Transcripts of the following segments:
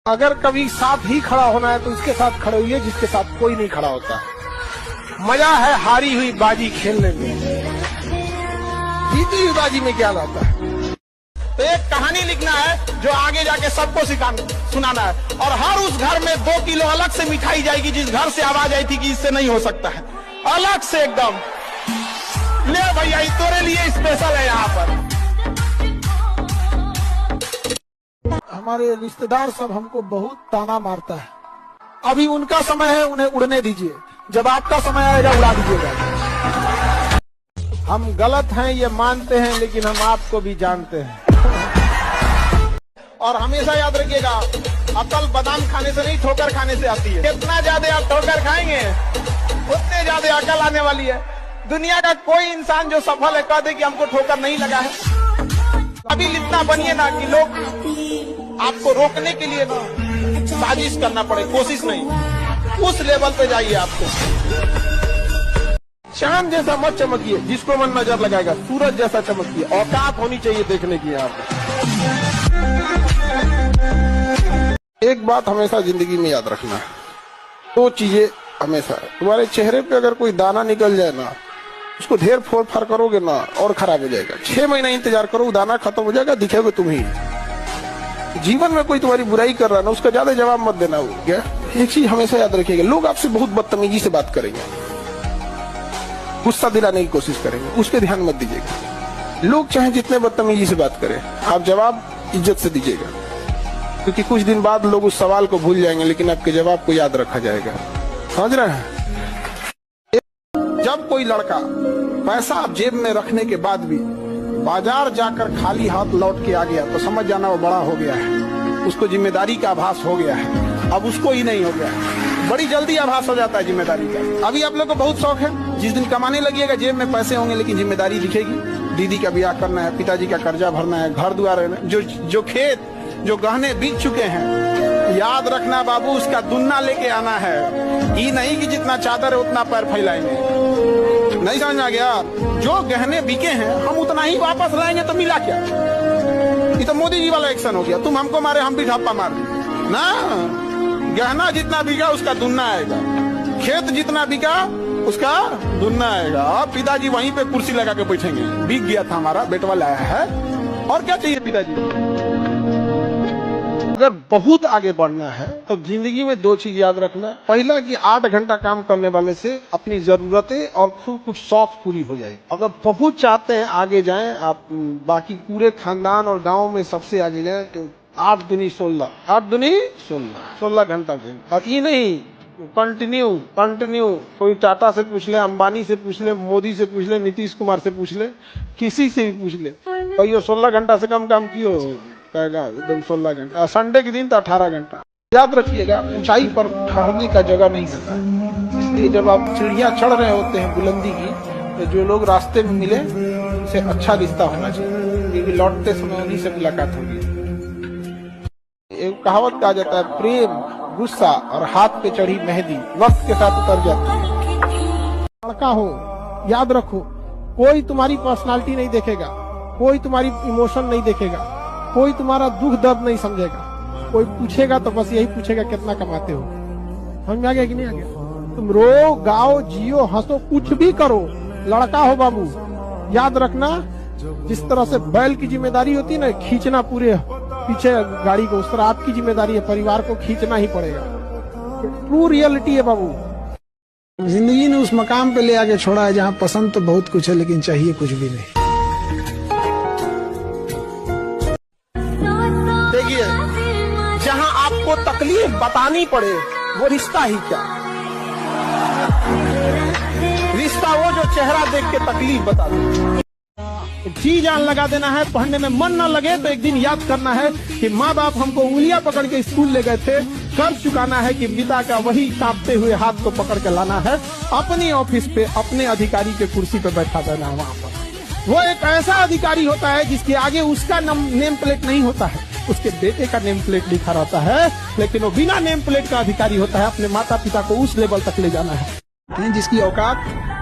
अगर कभी साथ ही खड़ा होना है तो उसके साथ खड़े हुए जिसके साथ कोई नहीं खड़ा होता। मजा है हारी हुई बाजी खेलने में, जीती हुई बाजी में क्या लाता है। तो एक कहानी लिखना है जो आगे जाके सबको सुनाना है, और हर उस घर में 2 किलो अलग से मिठाई जाएगी जिस घर से आवाज आई थी कि इससे नहीं हो सकता है, अलग से एकदम। ले भैया तेरे लिए स्पेशल है यहाँ पर। हमारे रिश्तेदार सब हमको बहुत ताना मारता है। अभी उनका समय है, उन्हें उड़ने दीजिए, जब आपका समय आएगा उड़ा दीजिएगा। हम गलत हैं ये मानते हैं, लेकिन हम आपको भी जानते हैं। और हमेशा याद रखिएगा, अकल बादाम खाने से नहीं ठोकर खाने से आती है। कितना ज्यादा आप ठोकर खाएंगे उतने ज्यादा अकल आने वाली है। दुनिया का कोई इंसान जो सफल है कह दे कि हमको ठोकर नहीं लगा है। अभी इतना बनिए ना कि लोग आपको रोकने के लिए ना साजिश करना पड़े, कोशिश नहीं, उस लेवल पे जाइए। आपको चांद जैसा मत चमकिए, जिसको मन नजर लगाएगा, सूरज जैसा चमकिए। औकात होनी चाहिए देखने की। आपको एक बात हमेशा जिंदगी में याद रखना है, 2 चीजें हमेशा। तुम्हारे चेहरे पे अगर कोई दाना निकल जाए ना, उसको ढेर फोड़ फाड़ करोगे ना और खराब हो जाएगा। 6 महीना इंतजार करो, दाना खत्म हो जाएगा, दिखेगा तुम ही। जीवन में कोई तुम्हारी बुराई कर रहा है ना, उसका ज्यादा जवाब मत देना। हो क्या एक चीज हमेशा याद रखिएगा, लोग आपसे बहुत बदतमीजी से बात करेंगे, गुस्सा दिलाने की कोशिश करेंगे, उस पर ध्यान मत दीजिएगा। लोग चाहे जितने बदतमीजी से बात करें, आप जवाब इज्जत से दीजिएगा, क्योंकि कुछ दिन बाद लोग उस सवाल को भूल जाएंगे, लेकिन आपके जवाब को याद रखा जाएगा। समझ रहे हैं? जब कोई लड़का पैसा आप जेब में रखने के बाद भी बाजार जाकर खाली हाथ लौट के आ गया, तो समझ जाना वो बड़ा हो गया है, उसको जिम्मेदारी का आभास हो गया है। अब उसको ही नहीं हो गया है, बड़ी जल्दी आभास हो जाता है जिम्मेदारी का। अभी आप लोग को बहुत शौक है, जिस दिन कमाने लगिएगा जेब में पैसे होंगे लेकिन जिम्मेदारी दिखेगी। दीदी का ब्याह करना है, पिताजी का कर्जा भरना है, घर द्वार है, जो खेत जो गहने बीत चुके हैं, याद रखना बाबू, उसका दुन्ना लेके आना है। ये नहीं कि जितना चादर है उतना पैर फैलाएंगे। नहीं समझ आ गया? जो गहने बिके हैं हम उतना ही वापस लाएंगे, तो मिला क्या? ये तो मोदी जी वाला एक्शन हो गया, तुम हमको मारे हम भी ढापा मार दें ना। गहना जितना बिका उसका दुन्ना आएगा, खेत जितना बिका उसका दुन्ना आएगा। पिताजी वहीं पे कुर्सी लगा के बैठेंगे, बिक गया था हमारा, बेटवा लाया है, और क्या चाहिए पिताजी। अगर बहुत आगे बढ़ना है तो जिंदगी में 2 चीज याद रखना। पहला कि 8 घंटा काम करने वाले से अपनी जरूरतें और खुद कुछ शौक पूरी हो जाए। अगर बहुत चाहते हैं आगे जाएं आप, बाकी पूरे खानदान और गांव में सबसे आगे जाए, तो 8 दूनी 16, 8 दूनी 16 घंटा दिन। और ये नहीं कंटिन्यू कोई टाटा से पूछ ले, अंबानी से पूछ ले, मोदी से पूछ ले, नीतीश कुमार से पूछ ले, किसी से भी पूछ ले, तो 16 घंटा से कम काम क्यों एकदम 16 घंटा। संडे के दिन तो 18 घंटा। याद रखिएगा, ऊंचाई पर ठहरने का जगह नहीं होता, इसलिए जब आप सीढ़ियां चढ़ रहे होते हैं बुलंदी की, तो जो लोग रास्ते में मिले उनसे अच्छा रिश्ता होना चाहिए, क्योंकि लौटते समय उन्हीं से मुलाकात होगी। एक कहावत कहा जाता है, प्रेम, गुस्सा और हाथ पे चढ़ी मेहंदी वक्त के साथ उतर जाती है। लड़का हो, याद रखो, कोई तुम्हारी पर्सनालिटी नहीं देखेगा, कोई तुम्हारी इमोशन नहीं देखेगा, कोई तुम्हारा दुख दर्द नहीं समझेगा। कोई पूछेगा तो बस यही पूछेगा कितना कमाते हो। समझ में आ गया कि नहीं आ गया? तुम रो, गाओ, जियो, हंसो, कुछ भी करो, लड़का हो बाबू, याद रखना, जिस तरह से बैल की जिम्मेदारी होती है ना, खींचना पूरे पीछे गाड़ी को, उस तरह आपकी जिम्मेदारी है, परिवार को खींचना ही पड़ेगा। ट्रू रियलिटी है बाबू। जिंदगी ने उस मकाम पे ले आके छोड़ा है जहाँ पसंद तो बहुत कुछ है, लेकिन चाहिए कुछ भी नहीं। देखिए, जहां आपको तकलीफ बतानी पड़े वो रिश्ता ही क्या, रिश्ता वो जो चेहरा देख के तकलीफ बता दे। जी जान लगा देना है, पढ़ने में मन न लगे तो एक दिन याद करना है कि माँ बाप हमको उंगलियां पकड़ के स्कूल ले गए थे, कर्ज चुकाना है कि पिता का वही कांपते हुए हाथ को पकड़ के लाना है, अपनी ऑफिस पे अपने अधिकारी के कुर्सी पे बैठा देना है। वहाँ पर वो एक ऐसा अधिकारी होता है जिसके आगे उसका नेम प्लेट नहीं होता है, उसके बेटे का नेम प्लेट लिखा रहता है, लेकिन वो बिना नेम प्लेट का अधिकारी होता है। अपने माता पिता को उस लेवल तक ले जाना है। जिसकी औकात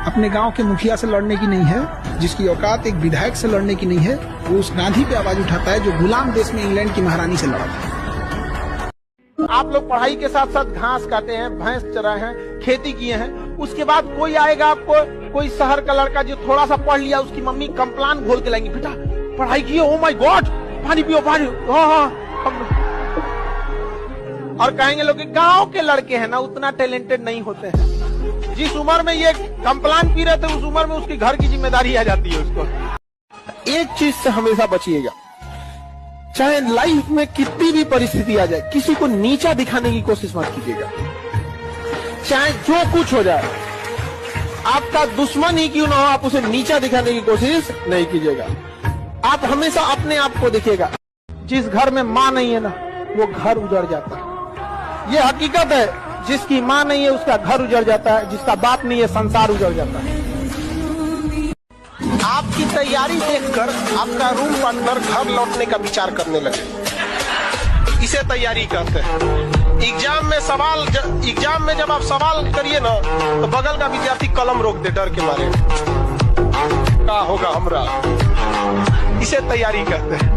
अपने गांव के मुखिया से लड़ने की नहीं है, जिसकी औकात एक विधायक से लड़ने की नहीं है, वो उस गांधी पे आवाज उठाता है जो गुलाम देश में इंग्लैंड की महारानी से लड़ा था। आप लोग पढ़ाई के साथ साथ घास काटे हैं, भैंस चराए हैं, खेती किए हैं, उसके बाद कोई आएगा आपको, कोई शहर का लड़का जो थोड़ा सा पढ़ लिया, उसकी मम्मी कंप्लान घोल के लाएंगी, बेटा पढ़ाई किए, ओ माय गॉड, पानी पियो पानी। हाँ। और कहेंगे लोग कि गांव के लड़के हैं ना उतना टैलेंटेड नहीं होते हैं। जिस उम्र में ये कंप्लान पी रहे थे उस उम्र में उसकी घर की जिम्मेदारी आ जाती है उसको। एक चीज से हमेशा बचिएगा, चाहे लाइफ में कितनी भी परिस्थिति आ जाए, किसी को नीचा दिखाने की कोशिश मत कीजिएगा। चाहे जो कुछ हो जाए, आपका दुश्मन ही क्यों ना हो, आप उसे नीचा दिखाने की कोशिश नहीं कीजिएगा। आप हमेशा अपने आप को देखिएगा। जिस घर में माँ नहीं है ना, वो घर उजड़ जाता है। ये हकीकत है, जिसकी माँ नहीं है उसका घर उजड़ जाता है, जिसका बाप नहीं है संसार उजड़ जाता है। आपकी तैयारी देखकर आपका रूम पार्टनर घर लौटने का विचार करने लगे, इसे तैयारी कहते हैं। एग्जाम में जब आप सवाल करिए ना तो बगल का विद्यार्थी कलम रोक दे डर के मारे, क्या होगा हमरा, इसे तैयारी कहते हैं।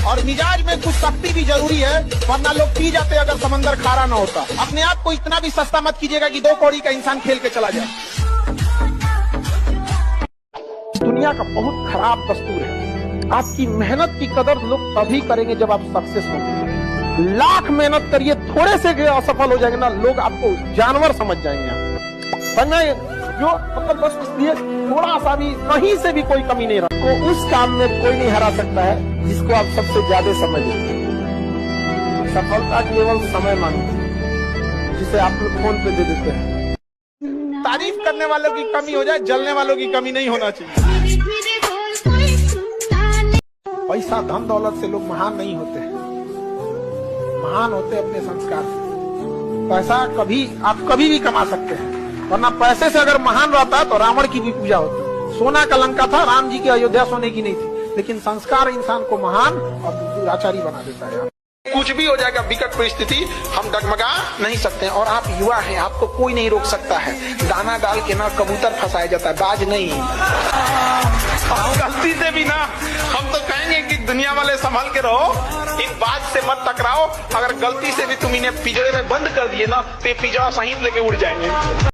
और मिजाज में कुछ सख्ती भी जरूरी है, वरना लोग पी जाते अगर समंदर खारा ना होता। अपने आप को इतना भी सस्ता मत कीजिएगा कि 2 कौड़ी का इंसान खेल के चला जाए। दुनिया का बहुत खराब दस्तूर है, आपकी मेहनत की कदर लोग तभी करेंगे जब आप सक्सेस होंगे। लाख मेहनत करिए, थोड़े से असफल हो जाएंगे ना, लोग आपको जानवर समझ जाएंगे। समझ जो मतलब बस इसलिए थोड़ा सा भी कहीं से भी कोई कमी नहीं रहा, तो उस काम में कोई नहीं हरा सकता है जिसको आप सबसे ज्यादा समझे। सफलता केवल समय मांगती, जिसे आप लोग फोन पे दे देते हैं। तारीफ करने वालों की कमी हो जाए, जलने वालों की कमी नहीं होना चाहिए। पैसा धन दौलत से लोग महान नहीं होते हैं, महान होते अपने संस्कार से। पैसा आप कभी भी कमा सकते हैं, वरना पैसे से अगर महान रहता तो रावण की भी पूजा होती। सोना का लंका था, राम जी की अयोध्या सोने की नहीं थी, लेकिन संस्कार इंसान को महान और दुराचारी बना देता है। कुछ भी हो जाएगा विकट परिस्थिति, हम डगमगा नहीं सकते हैं। और आप युवा हैं, आपको कोई नहीं रोक सकता है। दाना डाल के ना कबूतर फंसाया जाता है, बाज नहीं। गलती से भी ना हम तो कहेंगे कि दुनिया वाले संभल के रहो, इन बाज से मत टकराओ। अगर गलती से भी तुम इन्हें पिंजरे में बंद कर दिए ना तो ये पिंजरा सहित लेके उड़ जाएंगे।